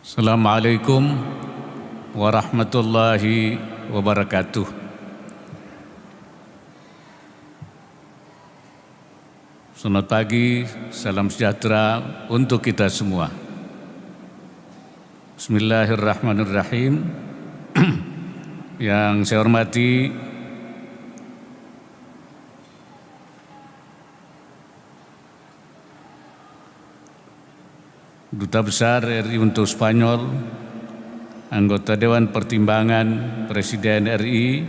Assalamualaikum warahmatullahi wabarakatuh. Selamat pagi, salam sejahtera untuk kita semua. Bismillahirrahmanirrahim. Yang saya hormati Duta Besar RI untuk Spanyol, anggota Dewan Pertimbangan Presiden RI,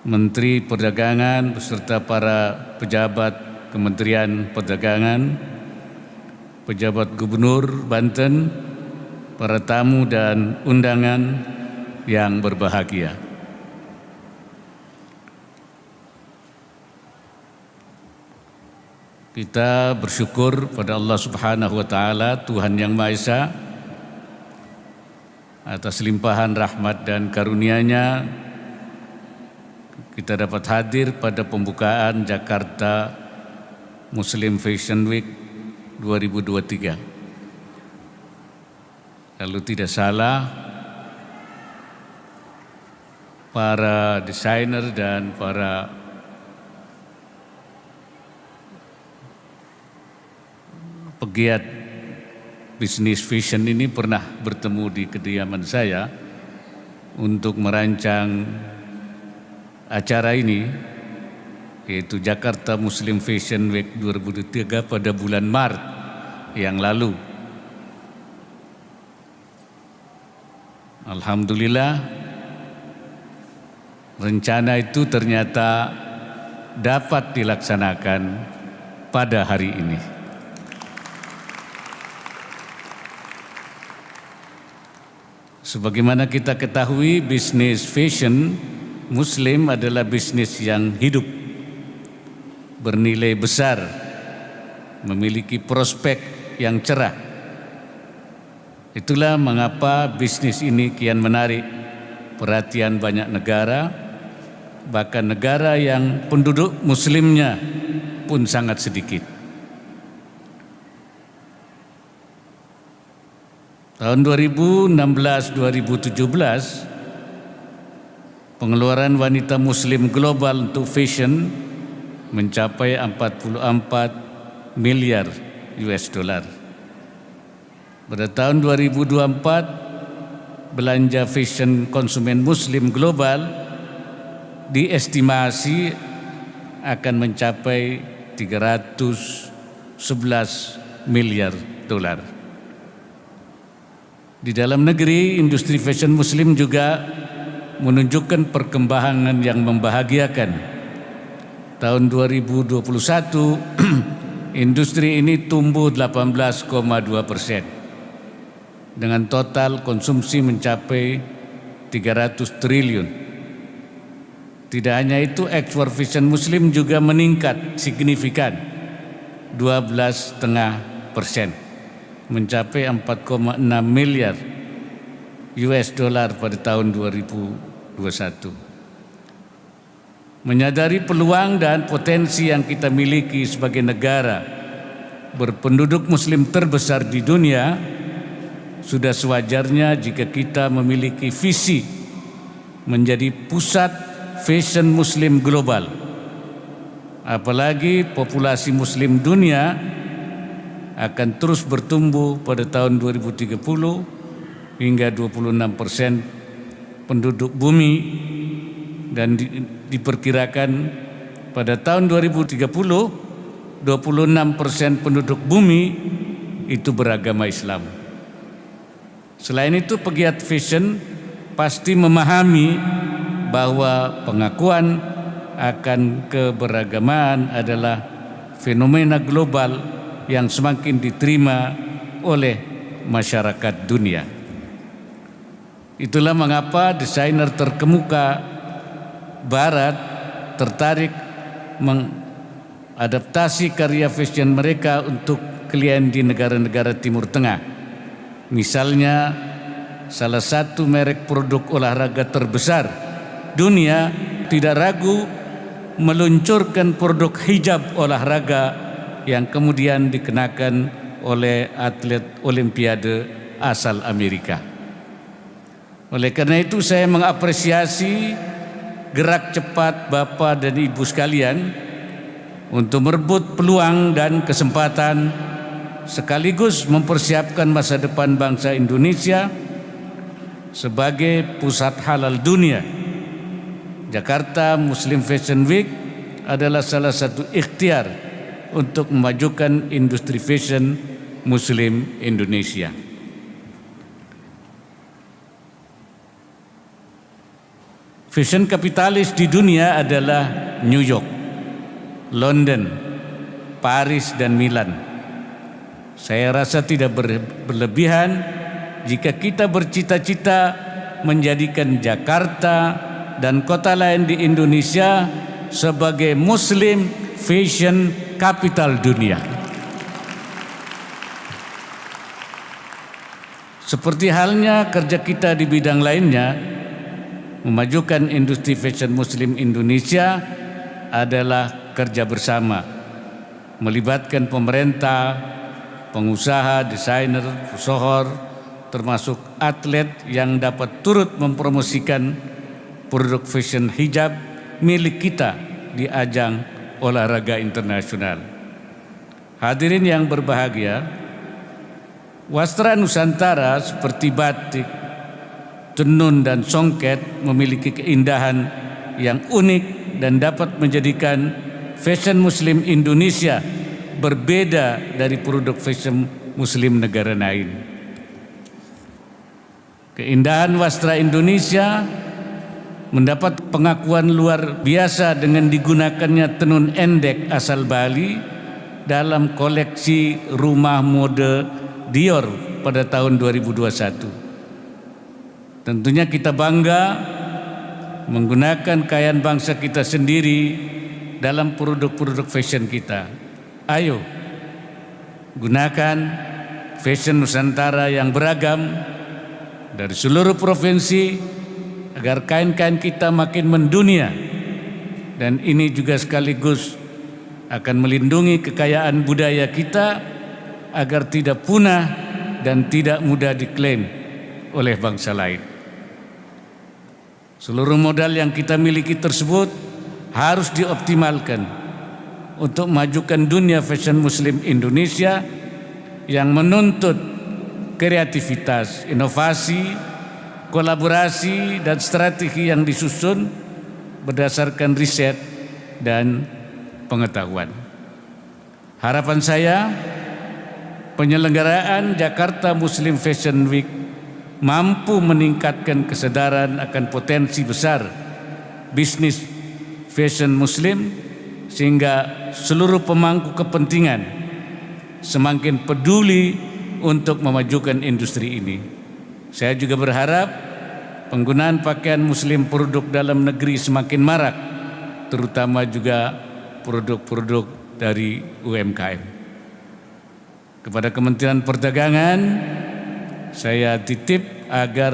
Menteri Perdagangan beserta para pejabat Kementerian Perdagangan, pejabat Gubernur Banten, para tamu dan undangan yang berbahagia. Kita bersyukur pada Allah Subhanahu wa Ta'ala, Tuhan Yang Maha Esa, atas limpahan rahmat dan karunia-Nya kita dapat hadir pada pembukaan Jakarta Muslim Fashion Week 2023. Kalau tidak salah, para desainer dan para pegiat bisnis fashion ini pernah bertemu di kediaman saya untuk merancang acara ini, yaitu Jakarta Muslim Fashion Week 2023 pada bulan Maret yang lalu. Alhamdulillah, rencana itu ternyata dapat dilaksanakan pada hari ini. Sebagaimana kita ketahui, bisnis fashion Muslim adalah bisnis yang hidup, bernilai besar, memiliki prospek yang cerah. Itulah mengapa bisnis ini kian menarik perhatian banyak negara, bahkan negara yang penduduk Muslimnya pun sangat sedikit. Tahun 2016-2017, pengeluaran wanita Muslim global untuk fashion mencapai 44 miliar US dollar. Pada tahun 2024, belanja fashion konsumen Muslim global diestimasi akan mencapai 311 miliar dolar. Di dalam negeri, industri fashion Muslim juga menunjukkan perkembangan yang membahagiakan. Tahun 2021, industri ini tumbuh 18,2%, dengan total konsumsi mencapai 300 triliun. Tidak hanya itu, ekspor fashion Muslim juga meningkat signifikan, 12,5%. Mencapai 4,6 miliar US dollar pada tahun 2021. Menyadari peluang dan potensi yang kita miliki sebagai negara berpenduduk Muslim terbesar di dunia, sudah sewajarnya jika kita memiliki visi menjadi pusat fashion Muslim global. Apalagi populasi Muslim dunia akan terus bertumbuh pada tahun 2030 hingga 26% penduduk bumi, dan diperkirakan pada tahun 2030 26% penduduk bumi itu beragama Islam. Selain itu, pegiat fashion pasti memahami bahwa pengakuan akan keberagaman adalah fenomena global yang semakin diterima oleh masyarakat dunia. Itulah mengapa desainer terkemuka Barat tertarik mengadaptasi karya fashion mereka untuk klien di negara-negara Timur Tengah. Misalnya, salah satu merek produk olahraga terbesar dunia tidak ragu meluncurkan produk hijab olahraga yang kemudian dikenakan oleh atlet Olimpiade asal Amerika. Oleh karena itu saya mengapresiasi gerak cepat Bapak dan Ibu sekalian untuk merebut peluang dan kesempatan sekaligus mempersiapkan masa depan bangsa Indonesia sebagai pusat halal dunia. Jakarta Muslim Fashion Week adalah salah satu ikhtiar untuk memajukan industri fashion Muslim Indonesia. Fashion kapitalis di dunia adalah New York, London, Paris, dan Milan. Saya rasa tidak berlebihan jika kita bercita-cita menjadikan Jakarta dan kota lain di Indonesia sebagai Muslim Fashion Capital dunia. Seperti halnya kerja kita di bidang lainnya, memajukan industri fashion Muslim Indonesia adalah kerja bersama, melibatkan pemerintah, pengusaha, desainer, pesohor, termasuk atlet yang dapat turut mempromosikan produk fashion hijab milik kita di ajang olahraga internasional. Hadirin yang berbahagia, wastra Nusantara seperti batik, tenun, dan songket memiliki keindahan yang unik dan dapat menjadikan fashion Muslim Indonesia berbeda dari produk fashion Muslim negara lain. Keindahan wastra Indonesia mendapat pengakuan luar biasa dengan digunakannya tenun endek asal Bali dalam koleksi rumah mode Dior pada tahun 2021. Tentunya kita bangga menggunakan kekayaan bangsa kita sendiri dalam produk-produk fashion kita. Ayo, gunakan fashion Nusantara yang beragam dari seluruh provinsi agar kain-kain kita makin mendunia, dan ini juga sekaligus akan melindungi kekayaan budaya kita agar tidak punah dan tidak mudah diklaim oleh bangsa lain. Seluruh modal yang kita miliki tersebut harus dioptimalkan untuk memajukan dunia fashion Muslim Indonesia yang menuntut kreativitas, inovasi, kolaborasi, dan strategi yang disusun berdasarkan riset dan pengetahuan. Harapan saya, penyelenggaraan Jakarta Muslim Fashion Week mampu meningkatkan kesadaran akan potensi besar bisnis fashion Muslim sehingga seluruh pemangku kepentingan semakin peduli untuk memajukan industri ini. Saya juga berharap penggunaan pakaian Muslim produk dalam negeri semakin marak, terutama juga produk-produk dari UMKM. Kepada Kementerian Perdagangan, saya titip agar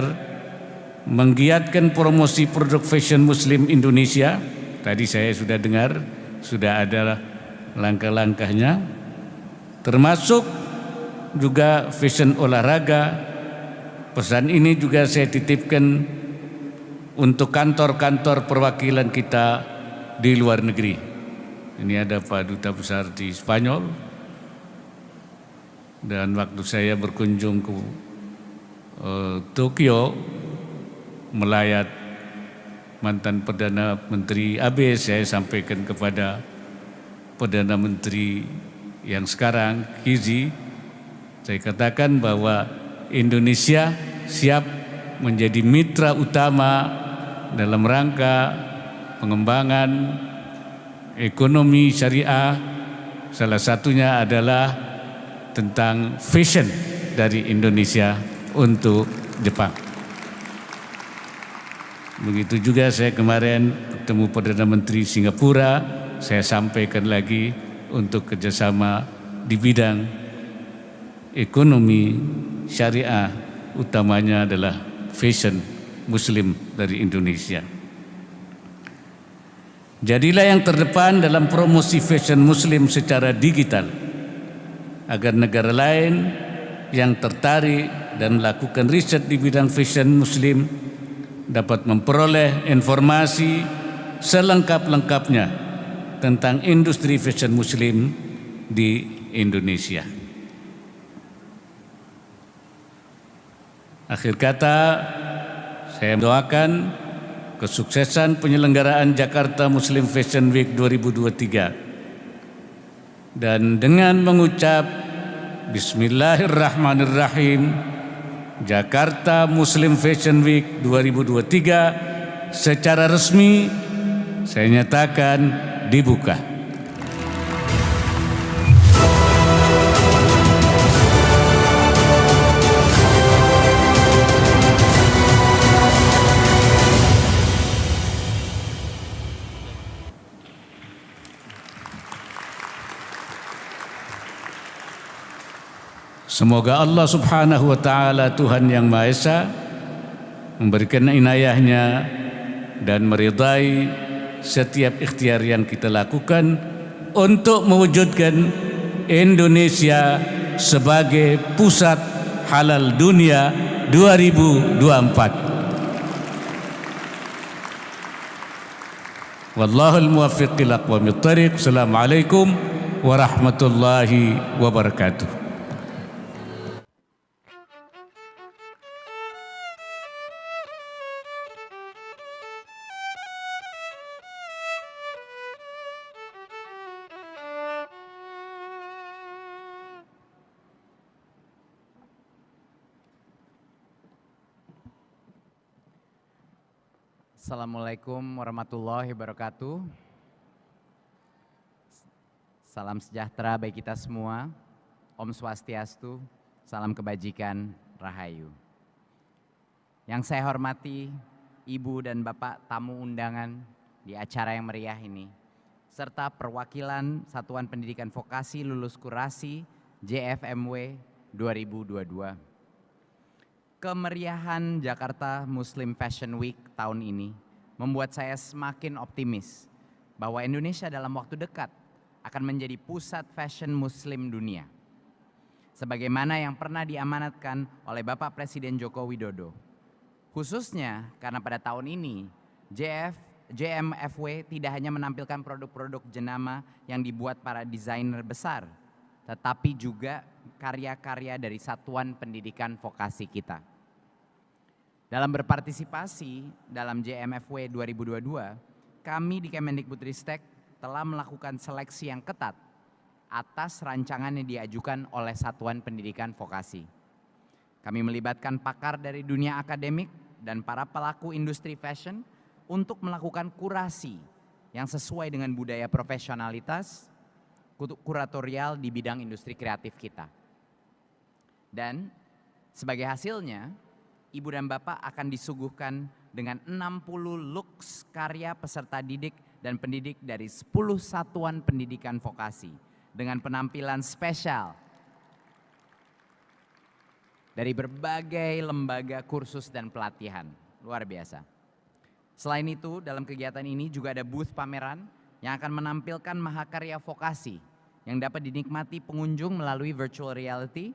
menggiatkan promosi produk fashion Muslim Indonesia. Tadi saya sudah dengar, sudah ada langkah-langkahnya, termasuk juga fashion olahraga. Pesan ini juga saya titipkan untuk kantor-kantor perwakilan kita di luar negeri. Ini ada Pak Duta Besar di Spanyol, dan waktu saya berkunjung ke Tokyo melayat mantan Perdana Menteri AB, saya sampaikan kepada Perdana Menteri yang sekarang, Kizi, saya katakan bahwa Indonesia siap menjadi mitra utama dalam rangka pengembangan ekonomi syariah. Salah satunya adalah tentang fashion dari Indonesia untuk Jepang. Begitu juga saya kemarin bertemu Perdana Menteri Singapura, saya sampaikan lagi untuk kerjasama di bidang ekonomi syariah, utamanya adalah fashion Muslim dari Indonesia. Jadilah yang terdepan dalam promosi fashion Muslim secara digital, agar negara lain yang tertarik dan melakukan riset di bidang fashion muslim dapat memperoleh informasi selengkap-lengkapnya tentang industri fashion muslim di Indonesia. Akhir kata, saya mendoakan kesuksesan penyelenggaraan Jakarta Muslim Fashion Week 2023. Dan dengan mengucap Bismillahirrahmanirrahim, Jakarta Muslim Fashion Week 2023 secara resmi saya nyatakan dibuka. Semoga Allah Subhanahu wa Ta'ala, Tuhan yang Maha Esa, memberikan inayahnya dan meridai setiap ikhtiar yang kita lakukan untuk mewujudkan Indonesia sebagai pusat halal dunia 2024. Wallahul muwaffiq ila aqwamit thariq. Assalamualaikum warahmatullahi wabarakatuh. Assalamualaikum warahmatullahi wabarakatuh. Salam sejahtera bagi kita semua. Om Swastiastu, salam kebajikan, rahayu. Yang saya hormati Ibu dan Bapak tamu undangan di acara yang meriah ini, serta perwakilan Satuan Pendidikan Vokasi Lulus Kurasi JFMW 2022. Kemeriahan Jakarta Muslim Fashion Week tahun ini membuat saya semakin optimis bahwa Indonesia dalam waktu dekat akan menjadi pusat fashion muslim dunia. Sebagaimana yang pernah diamanatkan oleh Bapak Presiden Joko Widodo. Khususnya karena pada tahun ini JMFW tidak hanya menampilkan produk-produk jenama yang dibuat para desainer besar, tetapi juga karya-karya dari Satuan Pendidikan Vokasi kita. Dalam berpartisipasi dalam JMFW 2022, kami di Kemendikbudristek telah melakukan seleksi yang ketat atas rancangan yang diajukan oleh Satuan Pendidikan Vokasi. Kami melibatkan pakar dari dunia akademik dan para pelaku industri fashion untuk melakukan kurasi yang sesuai dengan budaya profesionalitas, kuratorial di bidang industri kreatif kita. Dan sebagai hasilnya, Ibu dan Bapak akan disuguhkan dengan 60 looks karya peserta didik dan pendidik dari 10 satuan pendidikan vokasi dengan penampilan spesial dari berbagai lembaga kursus dan pelatihan. Luar biasa. Selain itu, dalam kegiatan ini juga ada booth pameran yang akan menampilkan mahakarya vokasi yang dapat dinikmati pengunjung melalui virtual reality.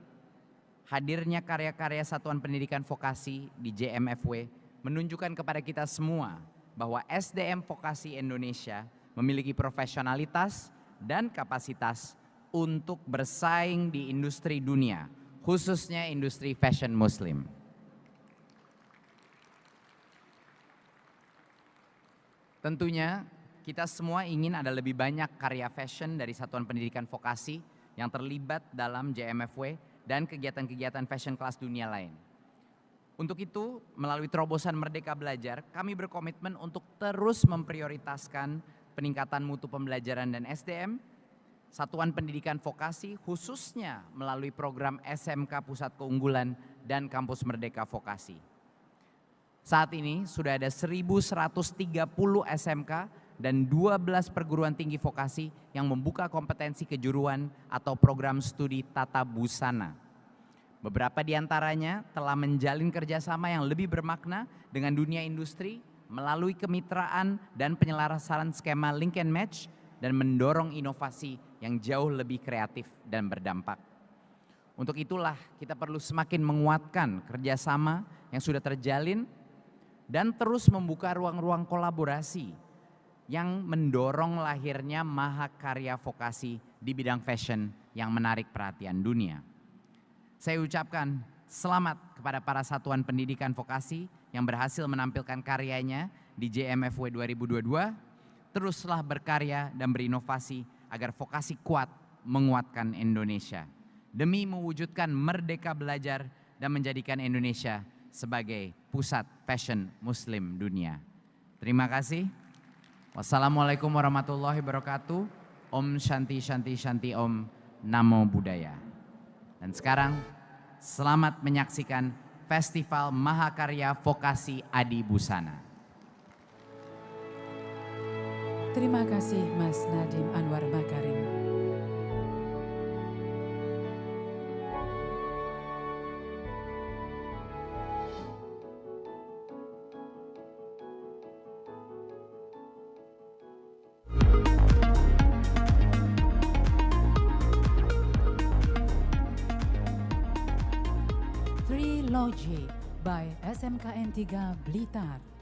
Hadirnya karya-karya Satuan Pendidikan Vokasi di JMFW menunjukkan kepada kita semua bahwa SDM Vokasi Indonesia memiliki profesionalitas dan kapasitas untuk bersaing di industri dunia, khususnya industri fashion muslim. Tentunya kita semua ingin ada lebih banyak karya fashion dari Satuan Pendidikan Vokasi yang terlibat dalam JMFW dan kegiatan-kegiatan fashion kelas dunia lain. Untuk itu, melalui terobosan Merdeka Belajar, kami berkomitmen untuk terus memprioritaskan peningkatan mutu pembelajaran dan SDM, Satuan Pendidikan Vokasi khususnya melalui program SMK Pusat Keunggulan dan Kampus Merdeka Vokasi. Saat ini sudah ada 1.130 SMK dan 12 perguruan tinggi vokasi yang membuka kompetensi kejuruan atau program studi tata busana. Beberapa di antaranya telah menjalin kerjasama yang lebih bermakna dengan dunia industri melalui kemitraan dan penyelarasan skema link and match dan mendorong inovasi yang jauh lebih kreatif dan berdampak. Untuk itulah kita perlu semakin menguatkan kerjasama yang sudah terjalin dan terus membuka ruang-ruang kolaborasi yang mendorong lahirnya mahakarya vokasi di bidang fashion yang menarik perhatian dunia. Saya ucapkan selamat kepada para satuan pendidikan vokasi yang berhasil menampilkan karyanya di JMFW 2022. Teruslah berkarya dan berinovasi agar vokasi kuat menguatkan Indonesia demi mewujudkan merdeka belajar dan menjadikan Indonesia sebagai pusat fashion muslim dunia. Terima kasih. Wassalamualaikum warahmatullahi wabarakatuh. Om Shanti Shanti Shanti Om. Namo Buddhaya. Dan sekarang selamat menyaksikan Festival Mahakarya Vokasi Adi Busana. Terima kasih Mas Nadiem Anwar Makarim. Trilogy by SMKN 3 Blitar.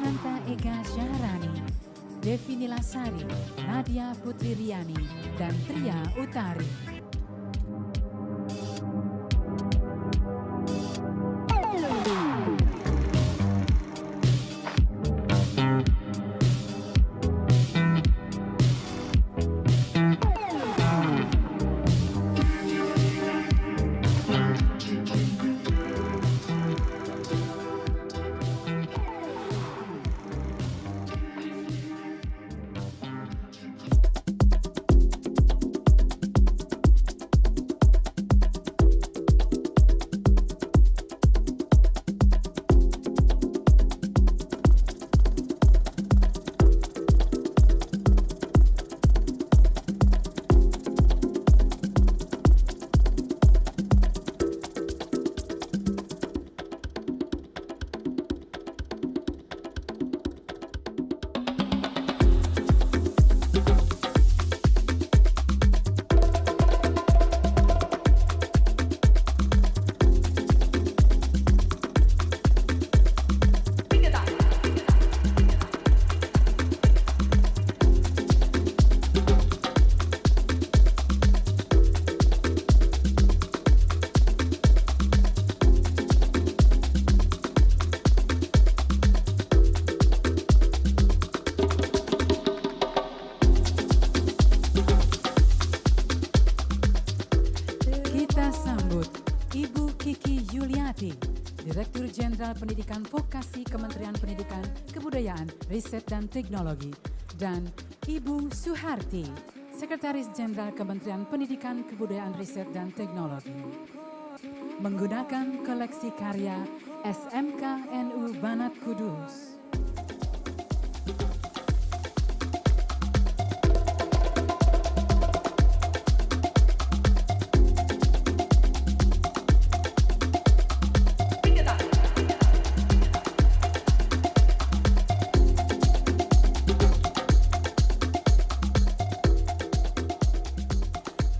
Ananta Ega Syahrani, Devi Nilasari, Nadia Putri Riani, dan Tria Utari. Direktur Jenderal Pendidikan Vokasi Kementerian Pendidikan, Kebudayaan, Riset dan Teknologi, dan Ibu Suharti, Sekretaris Jenderal Kementerian Pendidikan, Kebudayaan, Riset dan Teknologi. Menggunakan koleksi karya SMK NU Banat Kudus.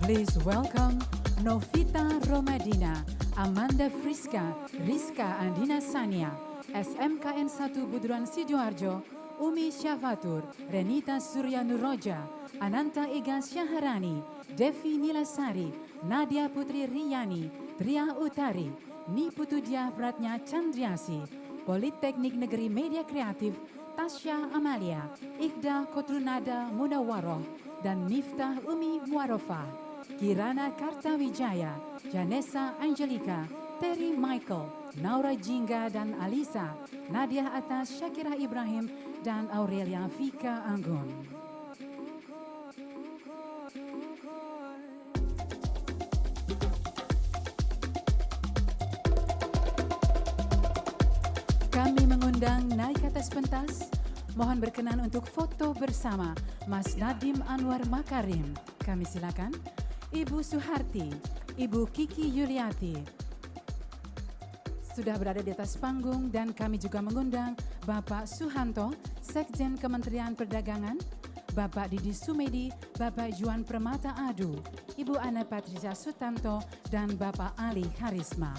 Please welcome Novita Romadina, Amanda Friska, Rizka Andina Sania, SMKN 1 Buduran Sidoarjo, Umi Syafatur, Renita Surya Nuroja, Ananta Ega Syahrani, Devi Nilasari, Nadia Putri Riyani, Tria Utari, Niputu Dia Pratnya Chandriasi, Politeknik Negeri Media Kreatif, Tasya Amalia, Iqda Kotrunada Munawaroh, dan Miftah Umi Muarofah. Kirana Kartawijaya, Janessa Angelika, Terry Michael, Naura Jingga dan Alisa, Nadia Atas Syakira Ibrahim, dan Aurelia Vika Anggun. Kami mengundang naik ke atas pentas. Mohon berkenan untuk foto bersama Mas Nadiem Anwar Makarim. Kami silakan. Ibu Suharti, Ibu Kiki Yuliati sudah berada di atas panggung, dan kami juga mengundang Bapak Suhanto, Sekjen Kementerian Perdagangan, Bapak Didi Sumedi, Bapak Juan Permata Adu, Ibu Ana Patricia Sutanto, dan Bapak Ali Harisma.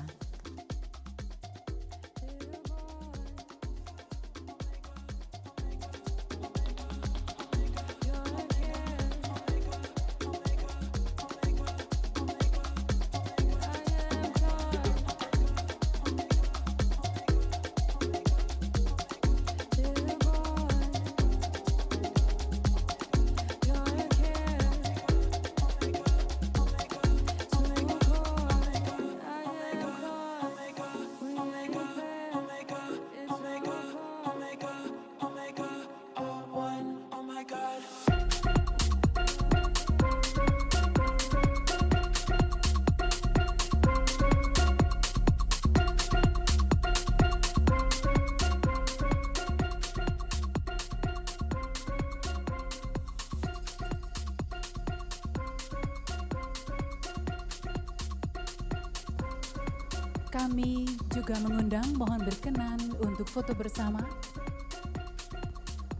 Kami juga mengundang, mohon berkenan untuk foto bersama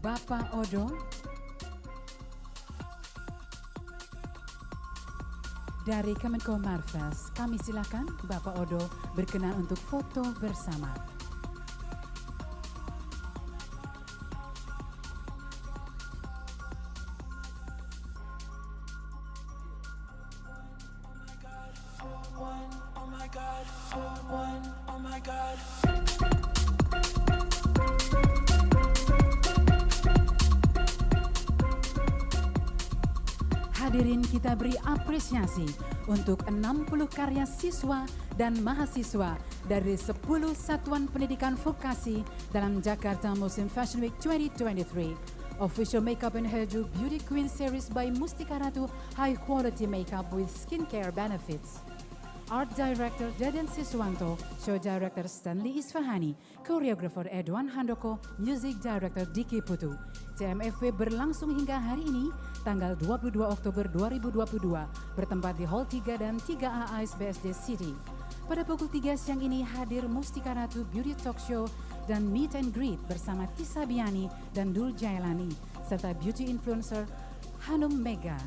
Bapak Odo dari Kemenko Marves. Kami silakan Bapak Odo berkenan untuk foto bersama. Hadirin, kita beri apresiasi untuk 60 karya siswa dan mahasiswa dari 10 satuan pendidikan vokasi dalam Jakarta Muslim Fashion Week 2023. Official Makeup and Hairdo Beauty Queen Series by Mustika Ratu, high quality makeup with skincare benefits. Art Director Deden Siswanto, Show Director Stanley Isfahani, Choreographer Edwan Handoko, Music Director Diki Putu. CMFW berlangsung hingga hari ini, tanggal 22 Oktober 2022, bertempat di Hall 3 dan 3A ASBSD City. Pada pukul 3 siang ini hadir Mustika Ratu Beauty Talk Show dan Meet and Greet bersama Tisa Biani dan Dul Jailani, serta beauty influencer Hanum Mega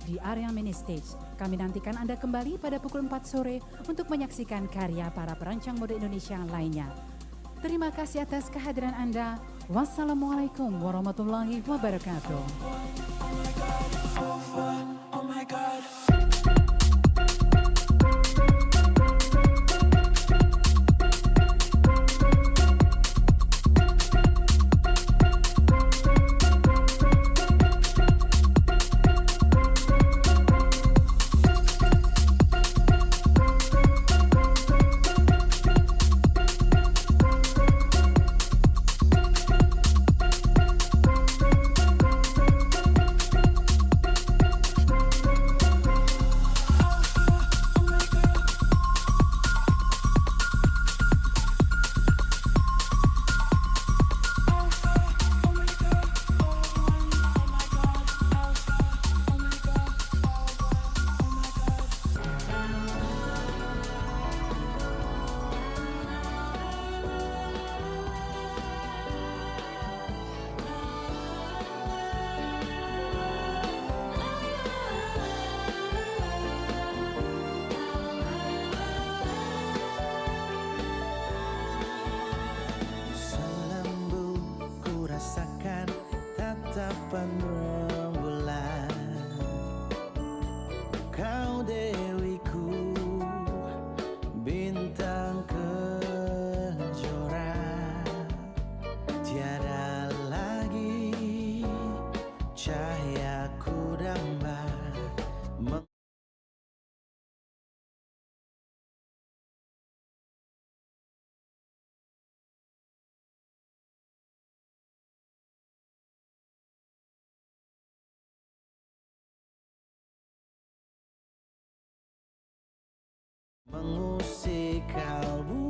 di area mini stage. Kami nantikan Anda kembali pada pukul 4 sore untuk menyaksikan karya para perancang mode Indonesia lainnya. Terima kasih atas kehadiran Anda. Wassalamualaikum warahmatullahi wabarakatuh. Tatapan rembulan, kau dewiku, bintang kejora, tiada lagi cahayaku damba. Mengusik kalbu